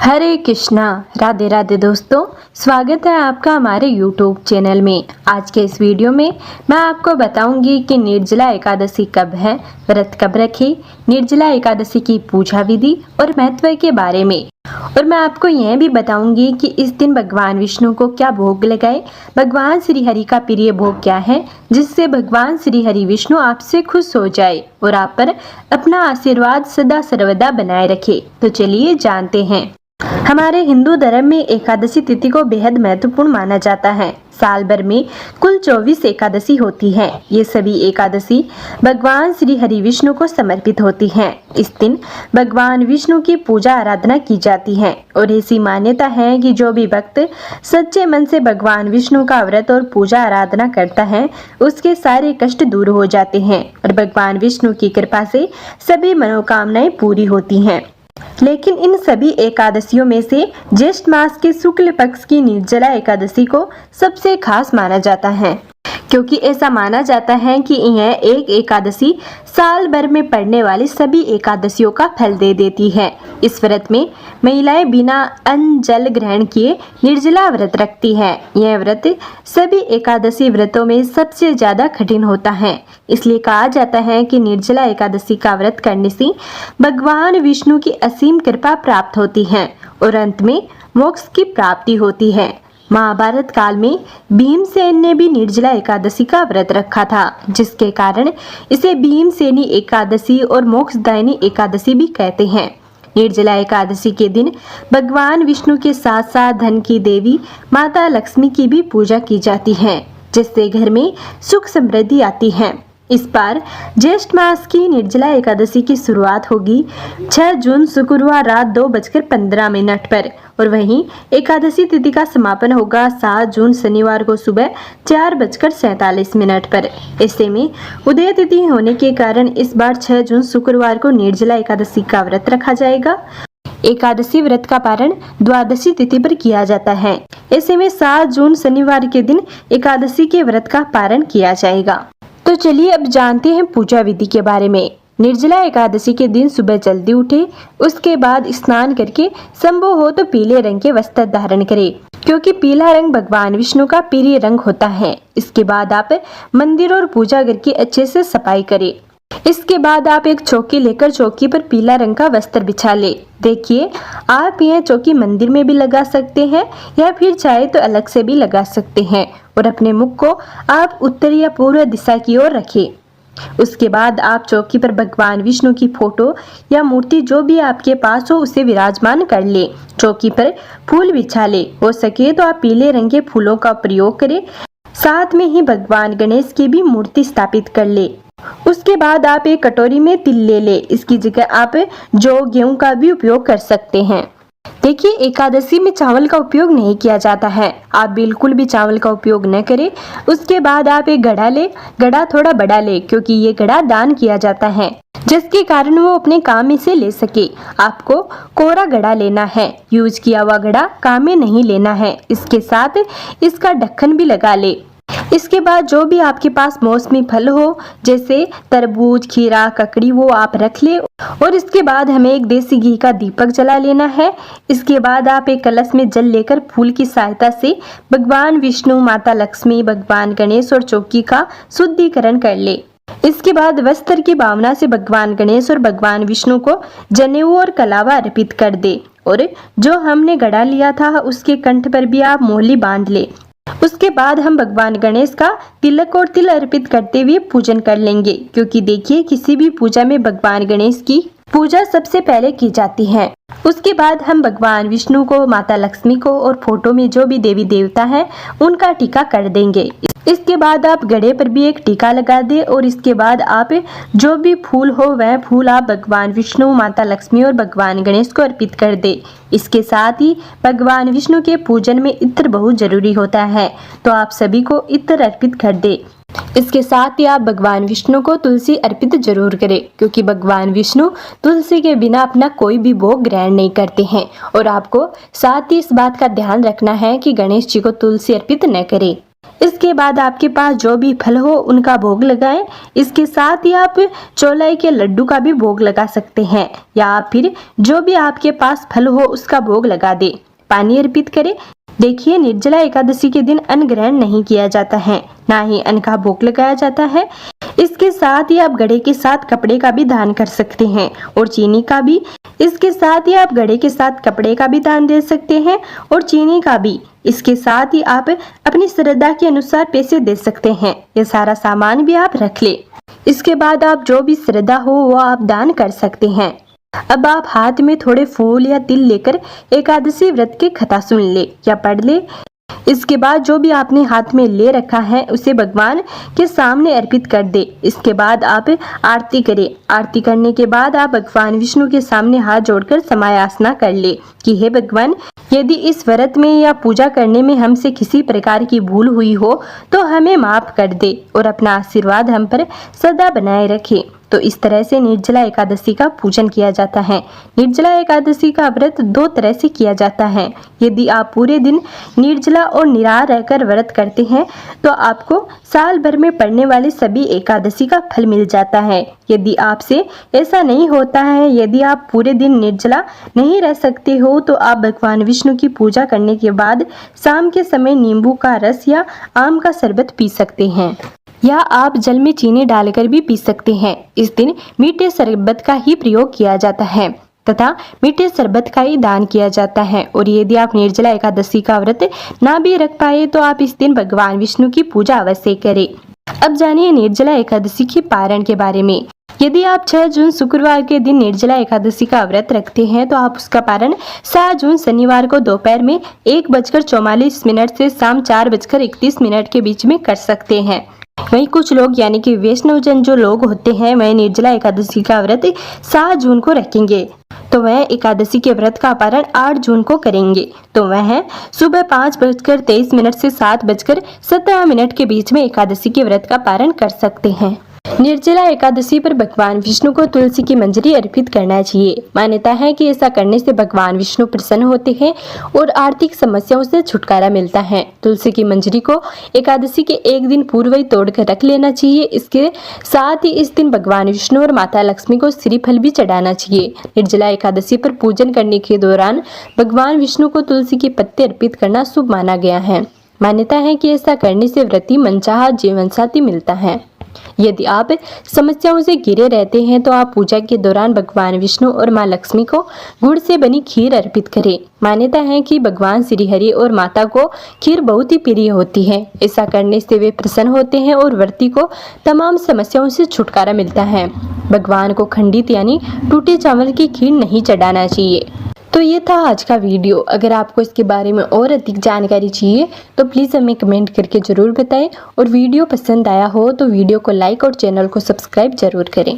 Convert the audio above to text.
हरे कृष्णा। राधे राधे दोस्तों, स्वागत है आपका हमारे YouTube चैनल में। आज के इस वीडियो में मैं आपको बताऊंगी कि निर्जला एकादशी कब है, व्रत कब रखें, निर्जला एकादशी की पूजा विधि और महत्व के बारे में। और मैं आपको यह भी बताऊंगी कि इस दिन भगवान विष्णु को क्या भोग लगाए, भगवान श्री हरि का प्रिय भोग क्या है जिससे भगवान श्री हरि विष्णु आपसे खुश हो जाए और आप पर अपना आशीर्वाद सदा सर्वदा बनाए रखे। तो चलिए जानते हैं। हमारे हिंदू धर्म में एकादशी तिथि को बेहद महत्वपूर्ण माना जाता है। साल भर में कुल 24 एकादशी होती हैं। ये सभी एकादशी भगवान श्री हरि विष्णु को समर्पित होती हैं। इस दिन भगवान विष्णु की पूजा आराधना की जाती है और ऐसी मान्यता है कि जो भी भक्त सच्चे मन से भगवान विष्णु का व्रत और पूजा आराधना करता है उसके सारे कष्ट दूर हो जाते हैं और भगवान विष्णु की कृपा से सभी मनोकामनाएं पूरी होती हैं। लेकिन इन सभी एकादशियों में से ज्येष्ठ मास के शुक्ल पक्ष की निर्जला एकादशी को सबसे खास माना जाता है, क्योंकि ऐसा माना जाता है कि यह एक एकादशी साल भर में पड़ने वाली सभी एकादशियों का फल दे देती है। इस व्रत में महिलाएं बिना अन्न जल ग्रहण किए निर्जला व्रत रखती हैं। यह व्रत सभी एकादशी व्रतों में सबसे ज्यादा कठिन होता है। इसलिए कहा जाता है कि निर्जला एकादशी का व्रत करने से भगवान विष्णु की असीम कृपा प्राप्त होती है और अंत में मोक्ष की प्राप्ति होती है। महाभारत काल में भीमसेन ने भी निर्जला एकादशी का व्रत रखा था, जिसके कारण इसे भीमसेनी एकादशी और मोक्षदायिनी एकादशी भी कहते हैं। निर्जला एकादशी के दिन भगवान विष्णु के साथ साथ धन की देवी माता लक्ष्मी की भी पूजा की जाती है, जिससे घर में सुख समृद्धि आती है। इस बार ज्येष्ठ मास की निर्जला एकादशी की शुरुआत होगी 6 जून शुक्रवार रात 2:15 पर और वहीं एकादशी तिथि का समापन होगा 7 जून शनिवार को सुबह 4:47 पर। ऐसे में उदय तिथि होने के कारण इस बार 6 जून शुक्रवार को निर्जला एकादशी का व्रत रखा जाएगा। एकादशी व्रत का पारण द्वादशी तिथि पर किया जाता है। ऐसे में 7 जून शनिवार के दिन एकादशी के व्रत का पारण किया जाएगा। तो चलिए अब जानते हैं पूजा विधि के बारे में। निर्जला एकादशी के दिन सुबह जल्दी उठे, उसके बाद स्नान करके संभव हो तो पीले रंग के वस्त्र धारण करें, क्योंकि पीला रंग भगवान विष्णु का प्रिय रंग होता है। इसके बाद आप मंदिर और पूजा घर की अच्छे से सफाई करें। इसके बाद आप एक चौकी लेकर चौकी पर पीला रंग का वस्त्र बिछा ले। देखिए, आप यह चौकी मंदिर में भी लगा सकते हैं या फिर चाहे तो अलग से भी लगा सकते हैं और अपने मुख को आप उत्तर या पूर्व दिशा की ओर रखें। उसके बाद आप चौकी पर भगवान विष्णु की फोटो या मूर्ति जो भी आपके पास हो उसे विराजमान कर ले। चौकी पर फूल बिछा ले। हो सके तो आप पीले रंग के फूलों का प्रयोग करें। साथ में ही भगवान गणेश की भी मूर्ति स्थापित कर ले। उसके बाद आप एक कटोरी में तिल ले ले। इसकी जगह आप जौ गेहूं का भी उपयोग कर सकते हैं। देखिए, एकादशी में चावल का उपयोग नहीं किया जाता है। आप बिल्कुल भी चावल का उपयोग न करें। उसके बाद आप एक घड़ा ले। घड़ा थोड़ा बड़ा ले, क्योंकि ये घड़ा दान किया जाता है, जिसके कारण वो अपने काम में से ले सके। आपको कोरा घड़ा लेना है। यूज किया हुआ घड़ा काम में नहीं लेना है। इसके साथ इसका ढक्कन भी लगा ले। इसके बाद जो भी आपके पास मौसमी फल हो, जैसे तरबूज, खीरा, ककड़ी, वो आप रख ले और इसके बाद हमें एक देसी घी का दीपक जला लेना है। इसके बाद आप एक कलश में जल लेकर फूल की सहायता से भगवान विष्णु, माता लक्ष्मी, भगवान गणेश और चौकी का शुद्धिकरण कर ले। इसके बाद वस्त्र की भावना से भगवान गणेश और भगवान विष्णु को जनेऊ और कलावा अर्पित कर दे और जो हमने घड़ा लिया था उसके कंठ पर भी आप मोहली बांध ले। उसके बाद हम भगवान गणेश का तिलक और तिल अर्पित करते हुए पूजन कर लेंगे, क्योंकि देखिए, किसी भी पूजा में भगवान गणेश की पूजा सबसे पहले की जाती है। उसके बाद हम भगवान विष्णु को, माता लक्ष्मी को और फोटो में जो भी देवी देवता है उनका टीका कर देंगे। इसके बाद आप घड़े पर भी एक टीका लगा दे और इसके बाद आप जो भी फूल हो वह फूल आप भगवान विष्णु, माता लक्ष्मी और भगवान गणेश को अर्पित कर दे। इसके साथ ही भगवान विष्णु के पूजन में इत्र बहुत जरूरी होता है, तो आप सभी को इत्र अर्पित कर दे। इसके साथ ही आप भगवान विष्णु को तुलसी अर्पित जरूर करें, क्योंकि भगवान विष्णु तुलसी के बिना अपना कोई भी भोग ग्रहण नहीं करते हैं। और आपको साथ ही इस बात का ध्यान रखना है कि गणेश जी को तुलसी अर्पित न करें। इसके बाद आपके पास जो भी फल हो उनका भोग लगाएं। इसके साथ ही आप चौलाई के लड्डू का भी भोग लगा सकते हैं या फिर जो भी आपके पास फल हो उसका भोग लगा दे, पानी अर्पित करें। देखिए, निर्जला एकादशी के दिन अन्न ग्रहण नहीं किया जाता है, ना ही अन्न का भोग लगाया जाता है। इसके साथ ही आप गड़े के साथ कपड़े का भी दान कर सकते हैं और चीनी का भी। इसके साथ ही आप गड़े के साथ कपड़े का भी दान दे सकते हैं और चीनी का भी। इसके साथ ही आप अपनी श्रद्धा के अनुसार पैसे दे सकते हैं। ये सारा सामान भी आप रख ले। इसके बाद आप जो भी श्रद्धा हो वो आप दान कर सकते हैं। अब आप हाथ में थोड़े फूल या तिल लेकर एकादशी व्रत की कथा सुन ले या पढ़ ले। इसके बाद जो भी आपने हाथ में ले रखा है उसे भगवान के सामने अर्पित कर दे। इसके बाद आप आरती करें। आरती करने के बाद आप भगवान विष्णु के सामने हाथ जोड़कर समायासना कर ले कि हे भगवान, यदि इस व्रत में या पूजा करने में हमसे किसी प्रकार की भूल हुई हो तो हमें माफ कर दे और अपना आशीर्वाद हम पर सदा बनाए रखे। तो इस तरह से निर्जला एकादशी का पूजन किया जाता है। निर्जला एकादशी का व्रत 2 तरह से किया जाता है। यदि आप पूरे दिन निर्जला और निराहार रहकर व्रत करते हैं तो आपको साल भर में पड़ने वाले सभी एकादशी का फल मिल जाता है। यदि आपसे ऐसा नहीं होता है, यदि आप पूरे दिन निर्जला नहीं रह सकते हो तो आप भगवान विष्णु की पूजा करने के बाद शाम के समय नींबू का रस या आम का शरबत पी सकते हैं या आप जल में चीनी डालकर भी पी सकते हैं। इस दिन मीठे शरबत का ही प्रयोग किया जाता है तथा मीठे शरबत का ही दान किया जाता है। और यदि आप निर्जला एकादशी का व्रत ना भी रख पाए तो आप इस दिन भगवान विष्णु की पूजा अवश्य करें। अब जानिए निर्जला एकादशी के पारण के बारे में। यदि आप 6 जून शुक्रवार के दिन निर्जला एकादशी का व्रत रखते हैं तो आप उसका पारण 7 जून शनिवार को दोपहर में 1:44 से शाम 4:31 के बीच में कर सकते हैं। वहीं कुछ लोग यानी कि वैष्णवजन जो लोग होते हैं वह निर्जला एकादशी का व्रत 7 जून को रखेंगे तो वह एकादशी के व्रत का पारण 8 जून को करेंगे। तो वह सुबह 5:23 से 7:17 के बीच में एकादशी के व्रत का पारण कर सकते हैं। निर्जला एकादशी पर भगवान विष्णु को तुलसी की मंजरी अर्पित करना चाहिए। मान्यता है कि ऐसा करने से भगवान विष्णु प्रसन्न होते हैं और आर्थिक समस्याओं से छुटकारा मिलता है। तुलसी की मंजरी को एकादशी के एक दिन पूर्व ही तोड़कर रख लेना चाहिए। इसके साथ ही इस दिन भगवान विष्णु और माता लक्ष्मी को श्रीफल भी चढ़ाना चाहिए। निर्जला एकादशी पर पूजन करने के दौरान भगवान विष्णु को तुलसी के पत्ते अर्पित करना शुभ माना गया है। मान्यता है कि ऐसा करने से व्रती मनचाहा जीवन साथी मिलता है। यदि आप समस्याओं से घिरे रहते हैं तो आप पूजा के दौरान भगवान विष्णु और मां लक्ष्मी को गुड़ से बनी खीर अर्पित करें। मान्यता है कि भगवान श्री हरि और माता को खीर बहुत ही प्रिय होती है। ऐसा करने से वे प्रसन्न होते हैं और व्रती को तमाम समस्याओं से छुटकारा मिलता है। भगवान को खंडित यानी टूटे चावल की खीर नहीं चढ़ाना चाहिए। तो ये था आज का वीडियो। अगर आपको इसके बारे में और अधिक जानकारी चाहिए तो प्लीज़ हमें कमेंट करके ज़रूर बताएं और वीडियो पसंद आया हो तो वीडियो को लाइक और चैनल को सब्सक्राइब ज़रूर करें।